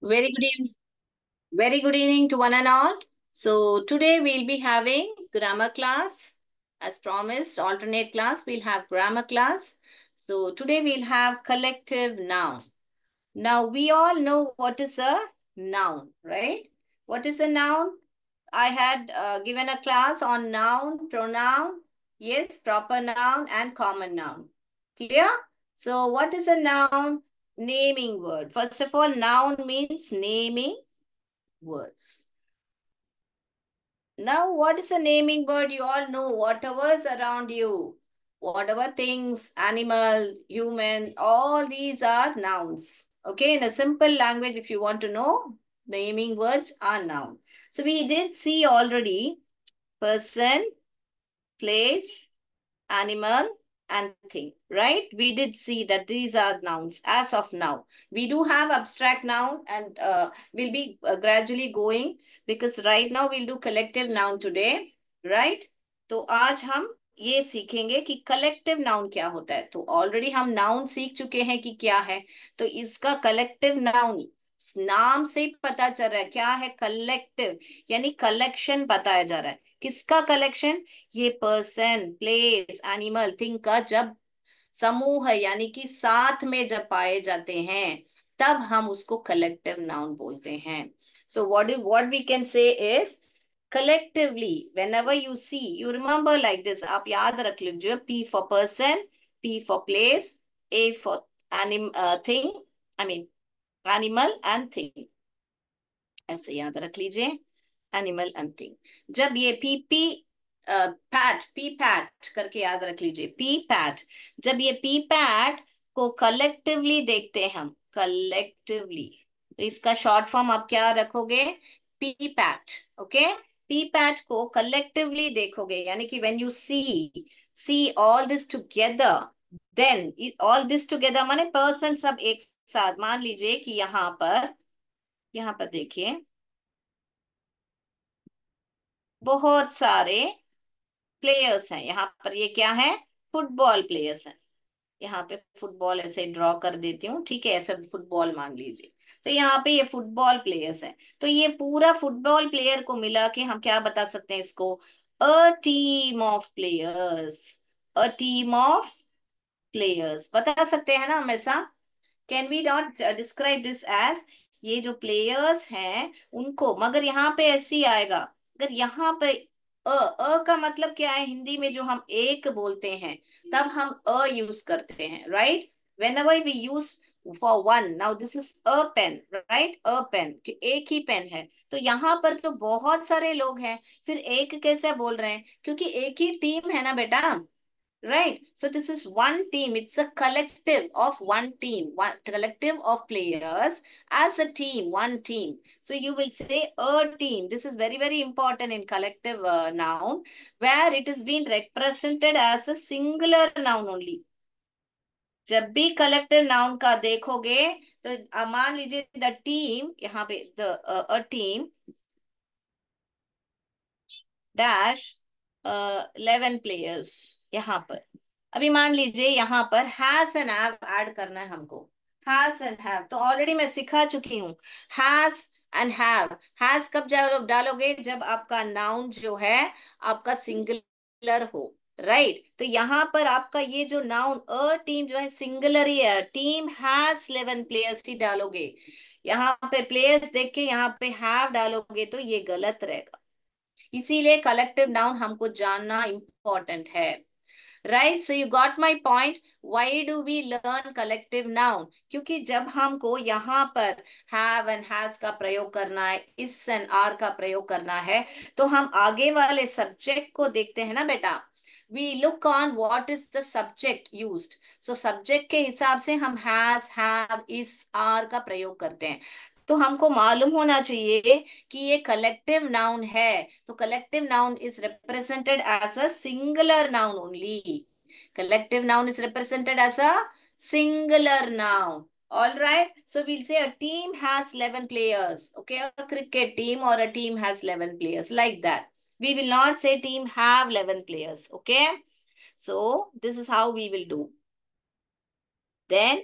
Very good evening. Very good evening to one and all. So today we'll be having grammar class. As promised, alternate class, we'll have grammar class. So today we'll have collective noun. Now we all know what is a noun, right? What is a noun? I had given a class on noun, pronoun, yes, proper noun and common noun. Clear? So what is a noun? Naming word. First of all, noun means naming words. Now, what is a naming word? You all know whatever is around you, whatever things, animal, human, all these are nouns. Okay, in a simple language, if you want to know, naming words are noun. So we did see already person, place, animal, and thing, right? We did see that these are nouns as of now. We do have abstract noun and we'll be gradually going because right now we'll do collective noun today, right? तो आज हम ये सीखेंगे कि collective noun क्या होता है। तो ऑलरेडी हम नाउन सीख चुके हैं कि क्या है। तो इसका कलेक्टिव नाउन नाम से ही पता चल रहा है क्या है। कलेक्टिव यानी कलेक्शन बताया जा रहा है। किसका कलेक्शन? ये पर्सन, प्लेस, एनिमल, थिंग का जब समूह है यानी कि साथ में जब पाए जाते हैं तब हम उसको कलेक्टिव नाउन बोलते हैं। So what we can say is collectively whenever you see you remember like this, आप याद रख लीजिए। P for person, P for place, A for thing, I mean animal and thing, ऐसे याद रख लीजिए। Animal and thing. जब ये P P PAT, P PAT करके याद रख लीजिए। पी पैट, जब ये पी पैट को कलेक्टिवली देखते हैं हम, कलेक्टिवली, तो इसका शॉर्ट फॉर्म आप क्या रखोगे? P pat. Okay, P pat को कलेक्टिवली देखोगे यानी कि when you see all this together, then all this together माने पर्सन सब एक साथ। मान लीजिए कि यहाँ पर देखिए बहुत सारे प्लेयर्स हैं। यहाँ पर ये क्या है? फुटबॉल प्लेयर्स हैं। यहाँ पे फुटबॉल ऐसे ड्रॉ कर देती हूँ, ठीक है, ऐसे फुटबॉल मान लीजिए। तो यहाँ पे ये फुटबॉल प्लेयर्स हैं। तो ये पूरा फुटबॉल प्लेयर को मिला के हम क्या बता सकते हैं इसको? A team of players. A team of players बता सकते हैं ना हम ऐसा? Can we not describe this as ये जो प्लेयर्स हैं उनको, मगर यहाँ पे ऐसे ही आएगा। अगर यहाँ पे का मतलब क्या है? हिंदी में जो हम एक बोलते हैं तब हम यूज करते हैं, right? Whenever we use for one, now this is a pen, right? A pen, एक ही पेन है। तो यहाँ पर तो बहुत सारे लोग हैं, फिर एक कैसे बोल रहे हैं? क्योंकि एक ही टीम है ना बेटा, right? So this is one team. It's a collective of one team, one collective of players as a team, one team. So you will say a team. This is very, very important in collective noun, where it is being represented as a singular noun only. जब भी collective noun का देखोगे तो मान लीजिए the team, यहाँ पे the a team dash 11 players. यहाँ पर अभी मान लीजिए यहाँ पर हैज एंड हैव ऐड करना है हमको। हैज एंड हैव तो ऑलरेडी मैं सिखा चुकी हूँ। हैज एंड हैव, हैज कब डालोगे? जब आपका नाउन जो है आपका सिंगुलर हो, राइट? तो यहाँ पर आपका ये जो नाउन अ टीम जो है सिंगुलर ही है। टीम हैज 11 प्लेयर्स ही डालोगे। यहाँ पे प्लेयर्स देख के यहाँ पे हैव डालोगे तो ये गलत रहेगा। इसीलिए कलेक्टिव नाउन हमको जानना इंपॉर्टेंट है, right? So you got my point. Why do we learn collective noun? क्योंकि जब हमको यहाँ पर हैव एंड हैज का प्रयोग करना है, इस एंड आर का प्रयोग करना है, तो हम आगे वाले सब्जेक्ट को देखते हैं ना बेटा। We look on what is the subject used. So subject के हिसाब से हम हैज, हैव, इस, आर का प्रयोग करते हैं। तो हमको मालूम होना चाहिए कि ये कलेक्टिव नाउन है। तो collective noun is represented as a singular noun only. Collective noun is represented as a singular noun. All right. So we'll say a team has 11 players. Okay. A cricket team or a team has 11 players, like that. We will not say team have 11 players. Okay. So this is how we will do. Then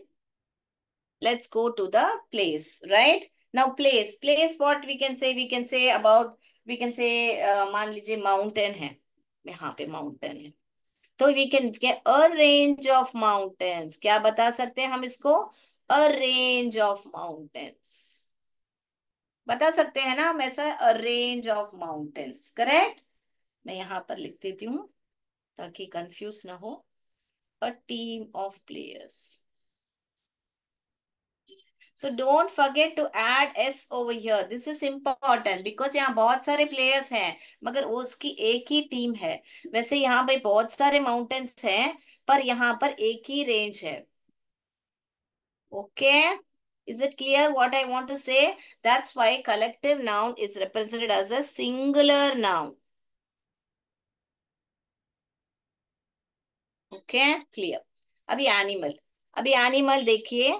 let's go to the place, right? Now place what we can say about, we can say मान लीजिए mountain है, यहाँ पे mountain है, तो we can get a range of mountains. क्या बता सकते हैं हम इसको? अ रेंज ऑफ माउंटेन्स बता सकते हैं ना हम ऐसा, अ रेंज ऑफ माउंटेन्स, करेक्ट। मैं यहाँ पर लिख देती हूँ ताकि कंफ्यूज ना हो। अ team of players. So don't forget to add S over here. This is important because यहाँ बहुत सारे प्लेयर्स हैं मगर उसकी एक ही टीम है। वैसे यहाँ पे बहुत सारे माउंटेन्स हैं पर यहाँ पर एक ही रेंज है। Okay? Is it clear what I want to say? That's why collective noun is represented as a singular noun. Okay? Clear. अभी एनिमल, अभी एनिमल देखिए।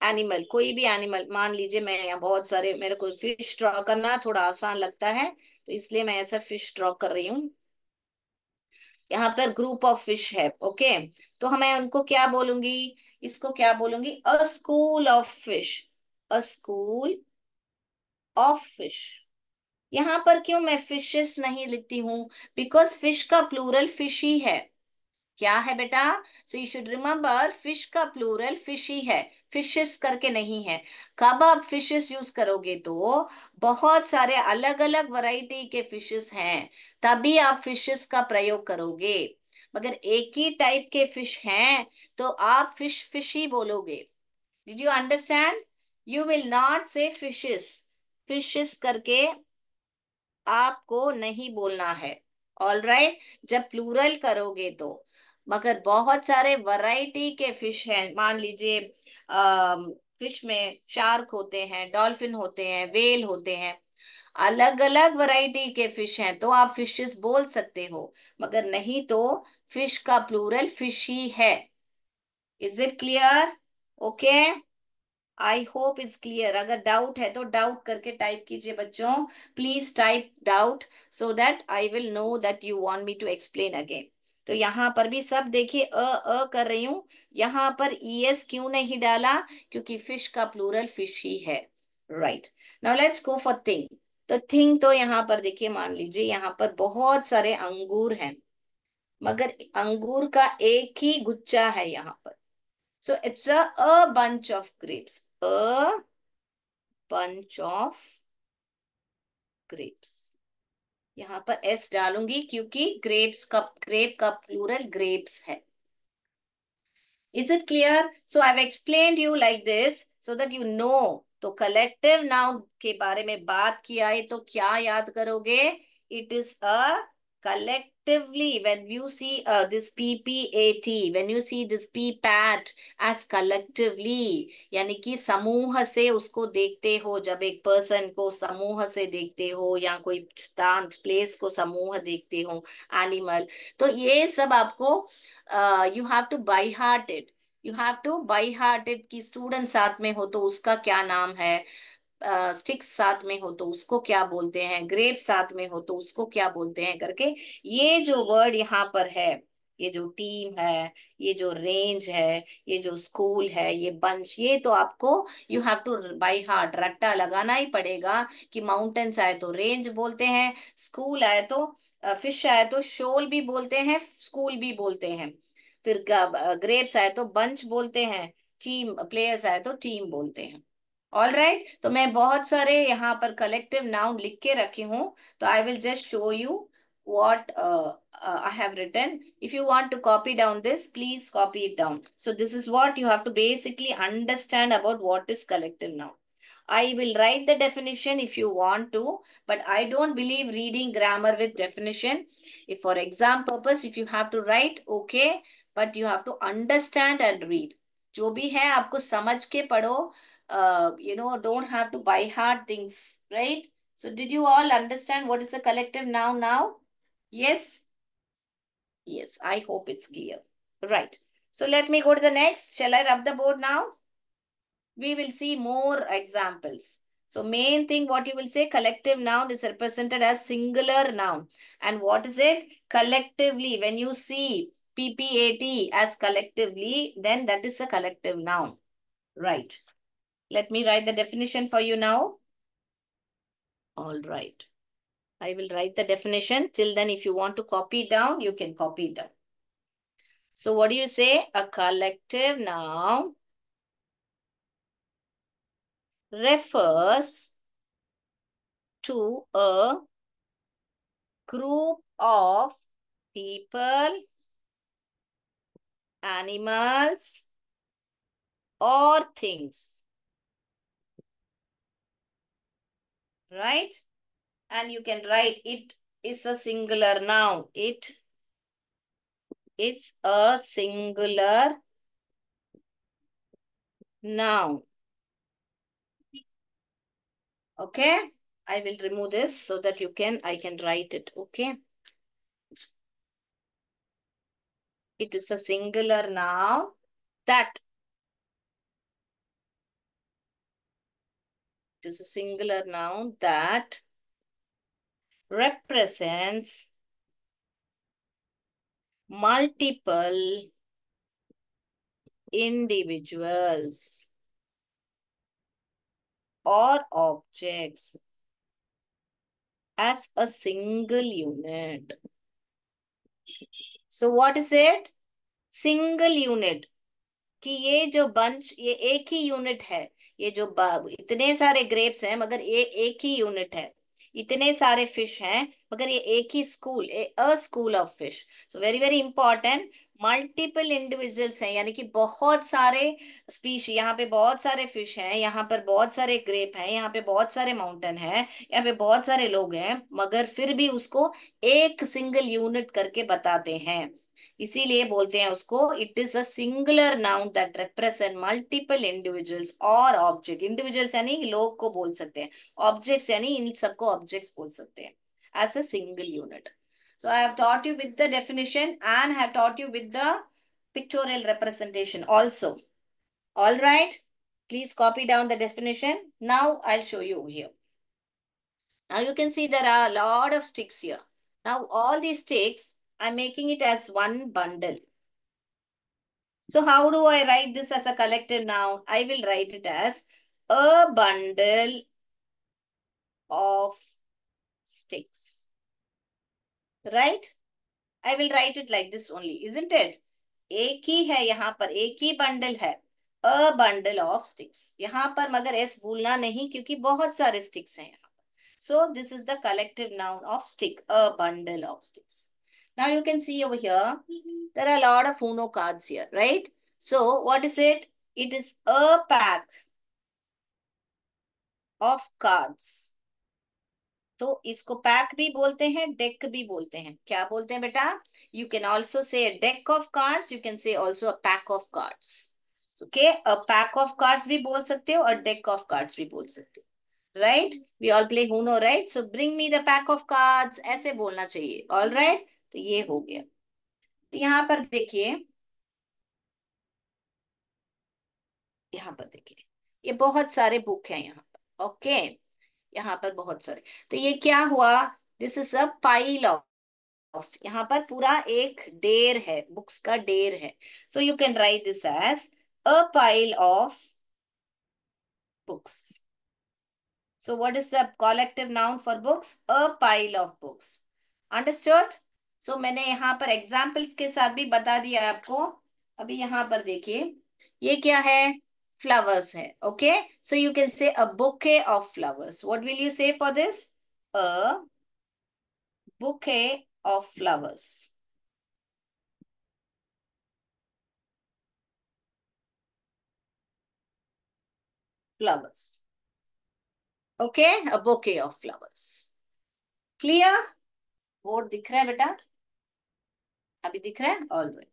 एनिमल, कोई भी एनिमल मान लीजिए, मैं यहाँ बहुत सारे, मेरे को फिश ड्रॉ करना थोड़ा आसान लगता है तो इसलिए मैं ऐसा फिश ड्रॉ कर रही हूँ। यहाँ पर ग्रुप ऑफ फिश है। ओके, तो हमें उनको क्या बोलूंगी? इसको क्या बोलूंगी? अ school of fish. A school of fish. यहाँ पर क्यों मैं फिशेस नहीं लिखती हूँ? बिकॉज फिश का प्लूरल फिश ही है। क्या है बेटा? सो यू शुड रिमेम्बर, फिश का प्लूरल फिश ही है, फिशेस करके नहीं है। कब आप फिशेस यूज करोगे? तो बहुत सारे अलग अलग वैरायटी के फिशेस हैं, तभी आप फिशेस का प्रयोग करोगे। मगर एक ही टाइप के फिश हैं तो आप फिश फिश ही बोलोगे। Did you understand? You will not से फिशेस, फिशेस करके आपको नहीं बोलना है। ऑल राइट, जब प्लूरल करोगे तो। मगर बहुत सारे वैरायटी के फिश हैं, मान लीजिए फिश में शार्क होते हैं, डॉल्फिन होते हैं, वेल होते हैं, अलग अलग वैरायटी के फिश हैं तो आप फिशेस बोल सकते हो। मगर नहीं तो फिश का प्लूरल फिश ही है। Is it clear? Okay, I hope is clear. अगर डाउट है तो डाउट करके टाइप कीजिए बच्चों। Please type doubt so that I will know that you want me to explain again. तो यहाँ पर भी सब देखिए अ कर रही हूँ। यहाँ पर ईएस क्यों नहीं डाला? क्योंकि फिश का प्लूरल फिश ही है। Right, now let's go for thing. तो थिंग, तो यहाँ पर देखिए, मान लीजिए यहाँ पर बहुत सारे अंगूर हैं मगर अंगूर का एक ही गुच्छा है यहाँ पर। So it's a bunch of grapes. A bunch of grapes. यहाँ पर s डालूंगी क्योंकि ग्रेप्स का, ग्रेप का प्लूरल ग्रेप्स है। Is it clear? So I've explained you like this so that you know. तो कलेक्टिव नाउन के बारे में बात किया है तो क्या याद करोगे? It is a collectively, when you see this PPAT, when you see this PPAT as collectively, यानी कि समूह से उसको देखते हो। जब एक पर्सन को समूह से देखते हो या कोई स्थान प्लेस को समूह देखते हो, एनिमल, तो ये सब आपको you have two by heart it. You have two by heart it कि स्टूडेंट साथ में हो तो उसका क्या नाम है, स्टिक्स साथ में हो तो उसको क्या बोलते हैं, ग्रेप साथ में हो तो उसको क्या बोलते हैं करके। ये जो वर्ड यहाँ पर है, ये जो टीम है, ये जो रेंज है, ये जो स्कूल है, ये बंच, ये तो आपको you have two by heart, रट्टा लगाना ही पड़ेगा कि माउंटेन्स आए तो रेंज बोलते हैं, स्कूल आए तो फिश आए तो शोल भी बोलते हैं, स्कूल भी बोलते हैं, फिर ग्रेप्स आए तो बंच बोलते हैं, टीम प्लेयर्स आए तो टीम बोलते हैं। ऑल राइट, तो मैं बहुत सारे यहाँ पर कलेक्टिव नाउन लिख के रखी हूँ, तो I will just show you what I have written. If you want to copy down this, please copy it down. So this is what you have to basically understand about what is collective noun. I will write the definition if you want to, but I don't believe reading grammar with definition. If for exam purpose, if you have to write, okay, but you have to understand and read. जो भी है आपको समझ के पढ़ो, don't have to by heart things, right? So did you all understand what is a collective noun now? Yes? Yes, I hope it's clear. Right. So let me go to the next. Shall I rub the board now? We will see more examples. So main thing what you will say, collective noun is represented as singular noun. And what is it? Collectively. When you see PPAT as collectively, then that is a collective noun. Right. Let me write the definition for you now. All right. I will write the definition. Till then, if you want to copy it down, you can copy it down. So what do you say? A collective noun refers to a group of people, animals, or things, right? And you can write it is a singular noun. It is a singular noun. Okay? I will remove this so that I can write it. Okay? It is a singular noun that it is a singular noun that represents multiple individuals or objects as a single unit. So what is it? Single unit. कि ये जो bunch ये एक ही unit है। ये जो इतने सारे ग्रेप्स हैं मगर ये एक ही यूनिट है। इतने सारे फिश हैं मगर ये एक ही school a school of fish. So very very important. Multiple individuals हैं यानी कि बहुत सारे स्पीशी। यहाँ पे बहुत सारे फिश हैं, यहाँ पर बहुत सारे ग्रेप हैं, यहाँ पे बहुत सारे माउंटेन हैं, यहाँ पे बहुत सारे लोग हैं, मगर फिर भी उसको एक सिंगल यूनिट करके बताते हैं। इसीलिए बोलते हैं उसको it is a singular noun that represent multiple individuals और ऑब्जेक्ट। इंडिविजुअल्स यानी लोग को बोल सकते हैं, ऑब्जेक्ट्स यानी इन सबको ऑब्जेक्ट्स बोल सकते हैं as a single unit. So I have taught you with the definition and have taught you with the pictorial representation also. All right. Please copy down the definition. Now I'll show you here. Now you can see there are a lot of sticks here. Now all these sticks, I'm making it as one bundle. So how do I write this as a collective noun? I will write it as a bundle of sticks. Right? I will write it like this only, isn't it? एक ही है यहाँ पर, एक ही bundle है। अ bundle of sticks. यहाँ पर मगर S भूलना नहीं क्योंकि बहुत सारे स्टिक्स हैं यहाँ पर। So this is the collective noun of stick, a bundle of sticks. Now you can see over here, there are a lot of Uno cards here, right? So what is it? It is a pack of cards. तो इसको pack भी बोलते हैं, deck भी बोलते हैं। क्या बोलते हैं बेटा? You can also say deck of cards, you can से also a pack of cards. Okay, a pack of cards भी बोल सकते हो और डेक ऑफ कार्ड्स भी बोल सकते हो। Right, we all play Uno, right? So bring me the pack of cards, ऐसे बोलना चाहिए। ऑल राइट, तो ये हो गया। तो यहाँ पर देखिए, यहाँ पर देखिए, ये बहुत सारे बुक हैं यहाँ पर। ओके, यहाँ पर बहुत सारे। तो ये क्या हुआ? This is a pile of, यहाँ पर पूरा एक ढेर है, बुक्स का ढेर है। So you can write this as a pile of books. So what is the collective noun for books? A pile of books. Understood? So मैंने यहाँ पर एग्जाम्पल्स के साथ भी बता दिया आपको। अभी यहाँ पर देखिए, ये क्या है? फ्लावर्स है। Okay, so you can say a bouquet of flowers. What will you say for this? A bouquet of flowers. Flowers. Okay, a bouquet of flowers. Clear? Board दिख रहा है बेटा? अभी दिख रहा है? All right.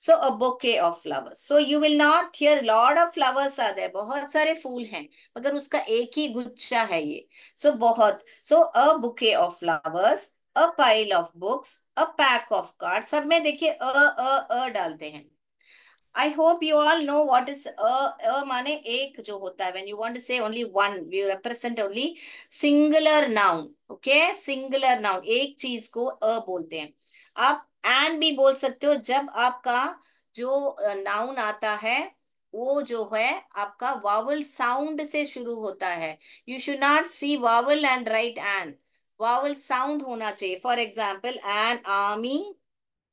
So a bouquet of flowers. So you will not hear lord of flowers are there, बहुत सारे फूल हैं मगर उसका एक ही गुच्छा है ये। सो बहुत। So a bouquet of flowers, a pile of books, a pack of card. सब में देखिए अ डालते हैं। I hope you all know what is माने एक जो होता है, when you want to say only one, we represent only singular noun. Okay, singular noun, एक चीज को बोलते हैं। आप and भी बोल सकते हो जब आपका जो नाउन आता है वो जो है आपका वावल साउंड से शुरू होता है. You should not see vowel and write an. Vowel sound होना चाहिए. For example, an army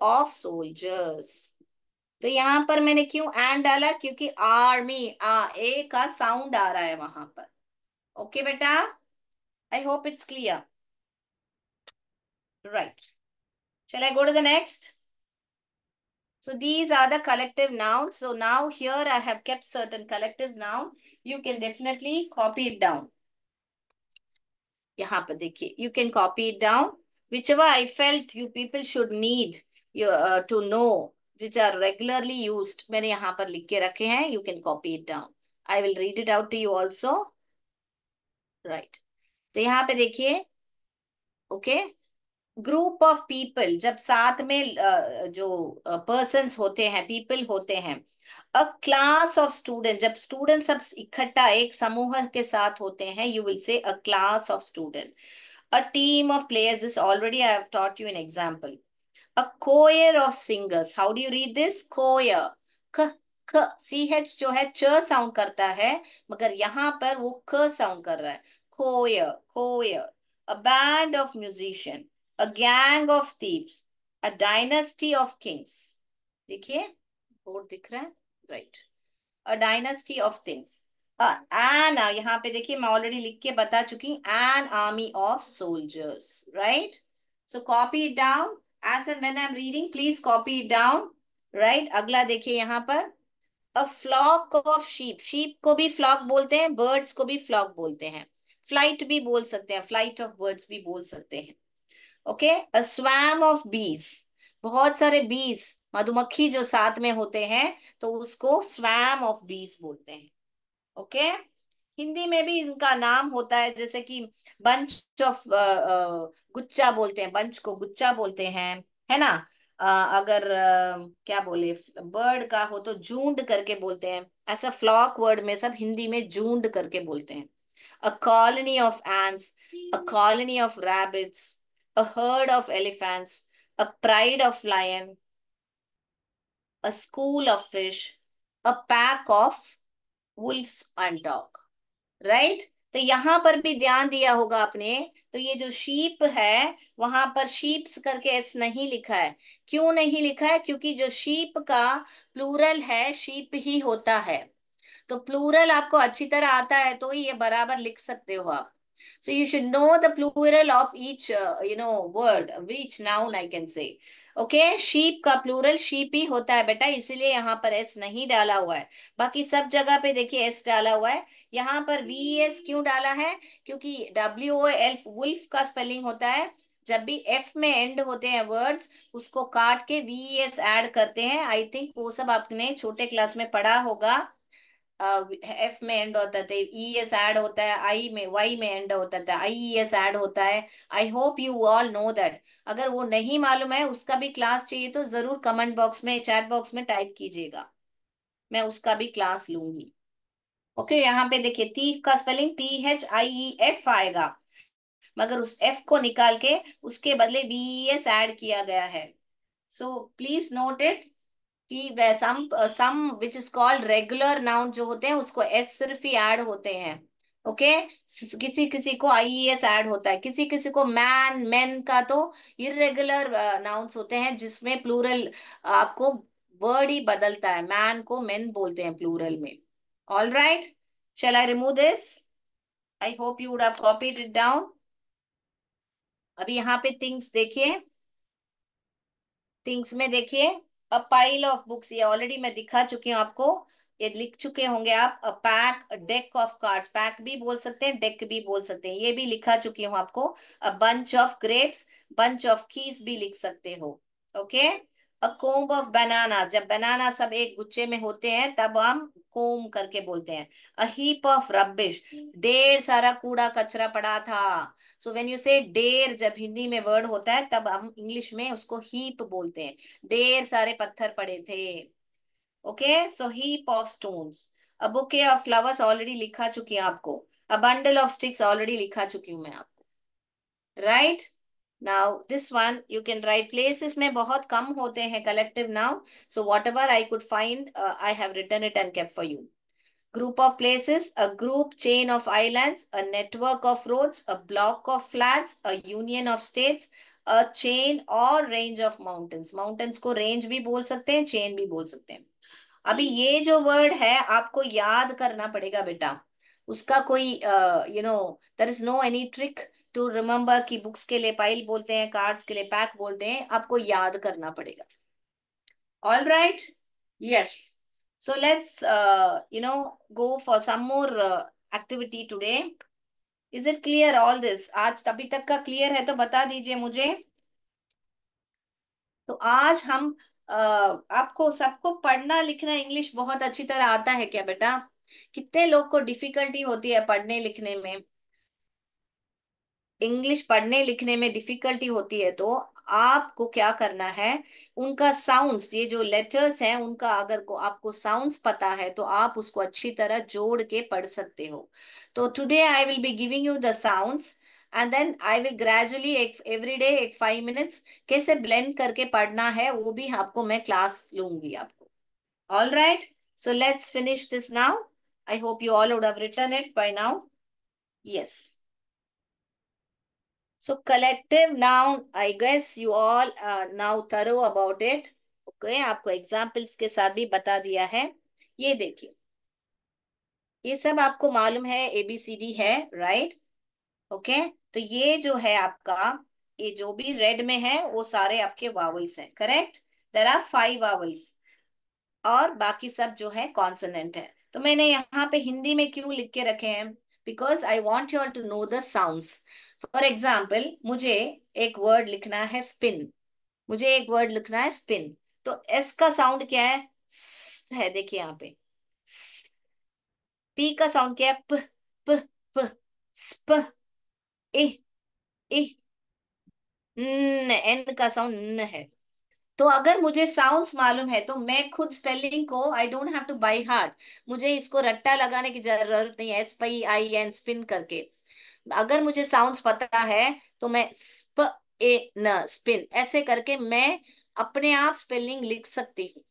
of soldiers. तो यहां पर मैंने क्यों एंड डाला? क्योंकि आर्मी, ए का साउंड आ रहा है वहां पर. ओके बेटा, I hope it's clear. Right. Shall I go to the next? So these are the collective nouns. So now here I have kept certain collective noun. You can definitely copy it down. यहाँ पर देखिए, you can copy it down. Whichever I felt you people should need you to know, which are regularly used. मैंने यहाँ पर लिख के रखे हैं. You can copy it down. I will read it out to you also. Right. तो यहाँ पे देखिए, ओके. ग्रुप ऑफ पीपल, जब साथ में जो पर्सन्स होते हैं, पीपल होते हैं. अ क्लास ऑफ स्टूडेंट, जब स्टूडेंट सब इकट्ठा एक समूह के साथ होते हैं, you will say a class of student. A team of players, this already I have taught you an example. A choir of singers. How do you read this? Choir. क क सी एच जो है च sound करता है, मगर यहाँ पर वो क साउंड कर रहा है. Choir, choir. A band of musician. A gang of thieves. A dynasty of kings. देखिए, बोर्ड दिख रहा है? Right. A dynasty of things. An, यहाँ पे देखिए मैं ऑलरेडी लिख के बता चुकी. An army of soldiers. Right. So copy it down. As and when I am reading, please copy it down. Right. अगला देखिए यहाँ पर. A flock of sheep. Sheep को भी फ्लॉक बोलते हैं, बर्ड्स को भी फ्लॉक बोलते हैं. फ्लाइट भी बोल सकते हैं, फ्लाइट ऑफ बर्ड्स भी बोल सकते हैं. ओके. अ स्वैम ऑफ बीज. बहुत सारे बीज, मधुमक्खी जो साथ में होते हैं, तो उसको स्वैम ऑफ बीज बोलते हैं. ओके. हिंदी में भी इनका नाम होता है, जैसे कि बंच ऑफ, गुच्चा बोलते हैं, बंच को गुच्चा बोलते हैं, है ना. अगर क्या बोले, बर्ड का हो तो झुंड करके बोलते हैं. ऐसा फ्लॉक वर्ड में सब हिंदी में झुंड करके बोलते हैं. A colony of ants, a colony of rabbits, a herd of elephants, a pride of lion, a school of fish, a pack of wolves and dog. Right. तो यहां पर भी ध्यान दिया होगा आपने. तो ये जो शीप है, वहां पर शीप्स करके एस नहीं लिखा है. क्यों नहीं लिखा है? क्योंकि जो शीप का प्लूरल है, शीप ही होता है. तो प्लूरल आपको अच्छी तरह आता है तो ही ये बराबर लिख सकते हो आप. So you should know the plural of each word, which noun I can say. Okay. Sheep का प्लूरल शीप ही होता है बेटा, इसीलिए यहाँ पर एस नहीं डाला हुआ है. बाकी सब जगह पे देखिए एस डाला हुआ है. यहाँ पर वी एस क्यों डाला है? क्योंकि डब्ल्यू ओ एल, वुल्फ का स्पेलिंग होता है. जब भी एफ में एंड होते हैं वर्ड्स, उसको काट के वी एस ऐड करते हैं. आई थिंक वो सब आपने छोटे क्लास में पढ़ा होगा. एफ में एंड होता था, ई एस ऐड होता है. आई में, वाई में एंड होता था, आई ई एस ऐड होता है. आई hope you all know that. अगर वो नहीं मालूम है, उसका भी क्लास चाहिए तो जरूर कमेंट बॉक्स में, चैट बॉक्स में टाइप कीजिएगा. मैं उसका भी क्लास लूंगी. ओके. यहाँ पे देखिए, थीफ का spelling T H I E F आएगा, मगर उस एफ को निकाल के उसके बदले बी एस ऐड किया गया है. सो प्लीज नोट इट कि some which is called regular noun जो होते हैं, उसको एस सिर्फ ही ऐड होते हैं. ओके. किसी किसी को आई एस ऐड होता है, किसी किसी को मैन, मेन का तो इरेगुलर नाउन्स होते हैं, जिसमें प्लूरल आपको वर्ड ही बदलता है. मैन को मेन बोलते हैं प्लूरल में. All right. Shall I remove this? I hope you would have copied it down. अभी यहाँ पे थिंग्स देखिए. थिंग्स में देखिए, अ पाइल ऑफ बुक्स, ये ऑलरेडी मैं दिखा चुकी हूँ आपको. ये लिख चुके होंगे आप. A pack, a deck of cards, pack भी बोल सकते हैं, डेक भी बोल सकते हैं, ये भी लिखा चुकी हूँ आपको. A bunch of grapes, bunch of keys भी लिख सकते हो. ओके. अ कोम्ब ऑफ बनाना, जब बनाना सब एक गुच्छे में होते हैं तब हम कोम करके बोलते हैं. अ हीप ऑफ रबिश, ढेर सारा कूड़ा कचरा पड़ा था. सो व्हेन यू से ढेर, जब हिंदी में वर्ड होता है तब हम इंग्लिश में उसको हीप बोलते हैं. ढेर सारे पत्थर पड़े थे. Okay. So heap of stones. A bouquet of flowers already लिखा चुकी हूँ आपको. A bundle of sticks already लिखा चुकी हूँ मैं आपको. Right. Now this one you can write, places में बहुत कम होते हैं collective noun, so whatever I could find I have written it and kept for you. Group of places, a group chain of islands, a network of roads, a block of flats, a union of states, a chain or range of mountains. Mountains को range भी बोल सकते हैं, chain भी बोल सकते हैं. अभी ये जो वर्ड है आपको याद करना पड़ेगा बेटा. उसका कोई there is no any trick to remember कि बुक्स के लिए पाइल बोलते हैं, कार्ड्स के लिए पैक बोलते हैं, आपको याद करना पड़ेगा. All right. Yes. So let's, go for some more activity today. Is it clear all this? आज अभी तक का क्लियर है तो बता दीजिए मुझे. तो आज हम आपको सबको पढ़ना लिखना इंग्लिश बहुत अच्छी तरह आता है क्या बेटा? कितने लोग को डिफिकल्टी होती है पढ़ने लिखने में? इंग्लिश पढ़ने लिखने में डिफिकल्टी होती है तो आपको क्या करना है, उनका साउंड्स, ये जो लेटर्स हैं उनका अगर को आपको साउंड्स पता है तो आप उसको अच्छी तरह जोड़ के पढ़ सकते हो. तो today I will be giving you the sounds and then I will gradually एक एवरी डे एक 5 मिनट्स कैसे ब्लेंड करके पढ़ना है वो भी आपको मैं क्लास लूंगी आपको. All right, so let's finish this now. I hope you all would have written it by now. Yes. So collective noun, I guess you all are now thorough about it. Okay, आपको examples के साथ भी बता दिया है. ये देखिए, ये सब आपको मालूम है, ABCD है, राइट? ओके, तो ये जो है आपका, ये जो भी रेड में है वो सारे आपके वावल्स हैं, करेक्ट? देयर आर 5 वावल्स और बाकी सब जो है कॉन्सोनेंट है. तो मैंने यहाँ पे हिंदी में क्यों लिख के रखे हैं? Because I want you all to know the sounds. For example, मुझे एक वर्ड लिखना है स्पिन. मुझे एक वर्ड लिखना है स्पिन. तो एस का साउंड क्या है? है, देखिए यहाँ पे. पी का साउंड क्या है? प. प. प. स्प. ए. ए. न. एन का साउंड न है. तो अगर मुझे साउंड्स मालूम है तो मैं खुद स्पेलिंग को I don't have two by heart. मुझे इसको रट्टा लगाने की जरूरत नहीं है, SPIN स्पिन करके. अगर मुझे साउंड्स पता है तो मैं स्प ए न स्पिन ऐसे करके मैं अपने आप स्पेलिंग लिख सकती हूँ.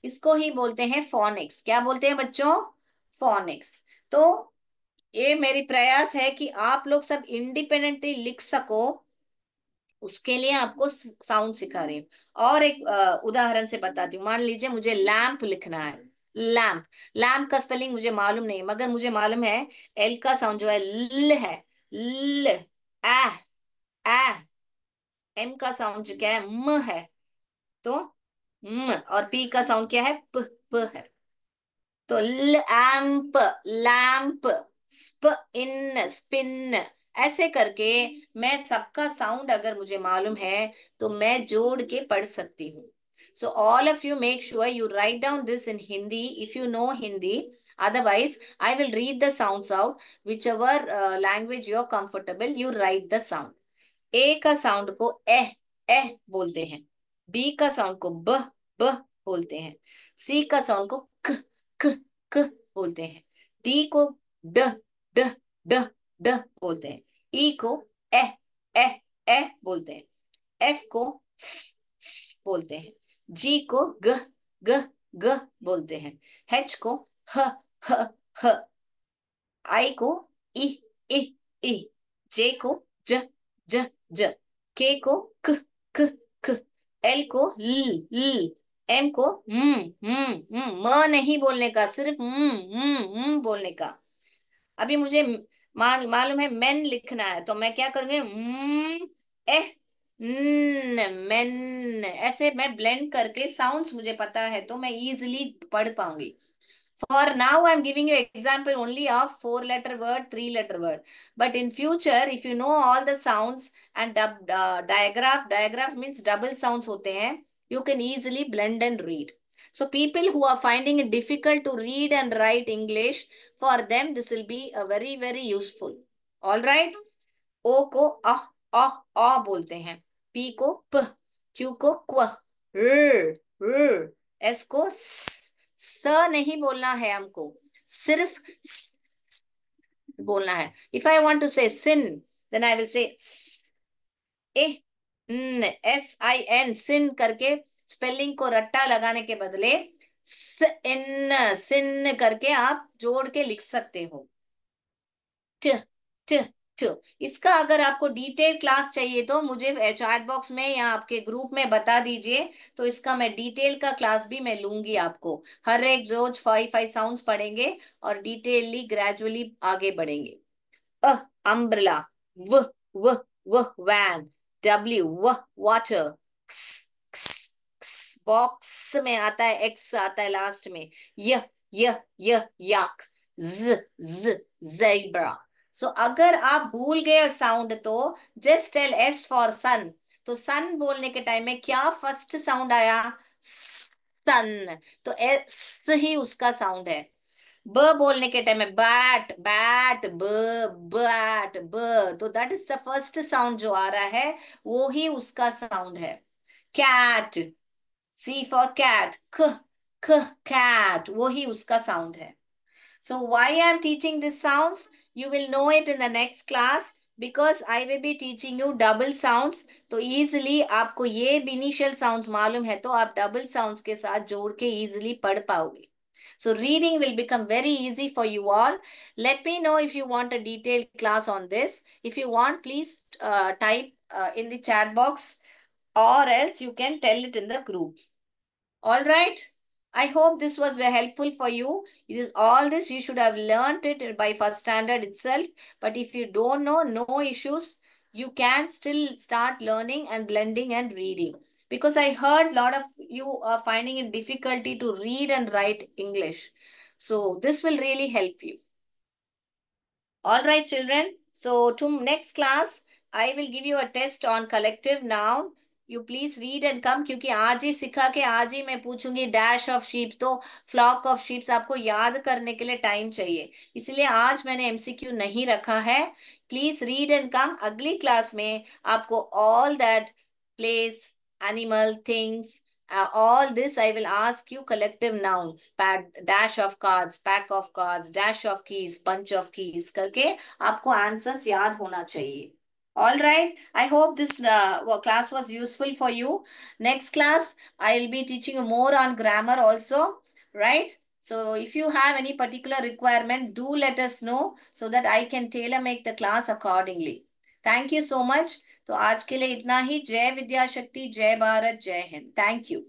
इसको ही बोलते हैं फोनिक्स. क्या बोलते हैं बच्चों? फोनिक्स. तो ये मेरी प्रयास है कि आप लोग सब इंडिपेंडेंटली लिख सको, उसके लिए आपको साउंड सिखा रही हूँ. और एक उदाहरण से बताती हूँ. मान लीजिए मुझे लैम्प लिखना है. लैम्प. लैम्प का स्पेलिंग मुझे मालूम नहीं, मगर मुझे मालूम है एल का साउंड जो है ल है. ल. ए. ए. एम का साउंड जो क्या है? म है. तो म. और पी का साउंड क्या है? प. प है. तो लैम्प, लैम्प, स्प इन स्पिन ऐसे करके मैं सबका साउंड अगर मुझे मालूम है तो मैं जोड़ के पढ़ सकती हूँ. So all of you make sure you write down this in Hindi if you know Hindi. Otherwise I will read the sounds out. Whichever language you are comfortable, you write the sound. A का sound को एह बोलते हैं. B का sound को ब बोलते हैं. सी का साउंड को क क बोलते हैं. डी को ड ड ड ड बोलते हैं. ई को एह एह एह बोलते हैं. एफ को बोलते हैं. जी को ग ग ग बोलते हैं. एच को ह ह ह. आई को इ इ इ. जे को ज ज ज. के को क क क. एल को ल ल. एम को म नहीं बोलने का, सिर्फ बोलने का. अभी मुझे मालूम है मेन लिखना है तो मैं क्या करूंगी? एह मेन ऐसे मैं ब्लेंड करके साउंड्स मुझे पता है तो मैं इजीली पढ़ पाऊंगी. For now, I'm giving you example only of 4 letter word, 3 letter word. But in future, if you know all the sounds and digraph means double sounds होते हैं, you can easily blend and read. So people who are finding it difficult to read and write English, for them this will be a very, very useful. All right? ओ को अ बोलते हैं. P को प. Q को क्व. र. S को स नहीं बोलना है हमको, सिर्फ बोलना है. इफ आई वांट टू से सिन, then I will say A. SIN, सिन करके स्पेलिंग को रट्टा लगाने के बदले सिन करके आप जोड़ के लिख सकते हो। ट ट ट। इसका अगर आपको डिटेल क्लास चाहिए तो मुझे चैट बॉक्स में या आपके ग्रुप में बता दीजिए, तो इसका मैं डिटेल का क्लास भी मैं लूंगी आपको। हर एक रोज 5 5 साउंड्स पढ़ेंगे और डिटेलली ग्रेजुअली आगे बढ़ेंगे। अ अम्ब्रेला, व व व वैन, डब्ल्यू व वाटर, क्स क्स क्स बॉक्स में आता है, एक्स आता है लास्ट में, य याक, ज ज ज़ेब्रा। सो अगर आप भूल गए साउंड तो जस्ट टेल एस फॉर सन। तो सन बोलने के टाइम में क्या फर्स्ट साउंड आया? सन। तो एस ही उसका साउंड है। ब बोलने के टाइम में बैट बैट, ब बैट ब, तो that is the first sound जो आ रहा है, वो ही उसका साउंड है। कैट, सी फॉर कैट, ख ख कैट, वो ही उसका साउंड है। So why I am teaching these sounds? You will know it in the next class because I will be teaching you double sounds. तो easily आपको ये initial sounds मालूम है तो आप double sounds के साथ जोड़ के easily पढ़ पाओगे. So reading will become very easy for you all. Let me know if you want a detailed class on this. If you want, please type in the chat box, or else you can tell it in the group. All right. I hope this was very helpful for you. It is all this you should have learned it by first standard itself. But if you don't know, no issues. You can still start learning and blending and reading. Because I heard a lot of you are finding it difficulty to read and write English. So this will really help you. All right, children. So to next class, I will give you a test on collective noun. You please read and come, क्योंकि आज ही सिखा के आज ही मैं पूछूंगी dash of sheep, तो flock of sheeps आपको याद करने के लिए टाइम चाहिए, इसलिए आज मैंने एमसीक्यू नहीं रखा है। Please read and come. अगली क्लास में आपको all that place, animal, things, all this I will ask you collective noun, dash of cards, pack of cards, dash of keys, bunch of keys करके आपको answers याद होना चाहिए। All right. I hope this class was useful for you. Next class, I'll be teaching you more on grammar also, right? So if you have any particular requirement, do let us know so that I can tailor make the class accordingly. Thank you so much. तो आज के लिए इतना ही। जय विद्या शक्ति, जय भारत, जय Hind. Thank you.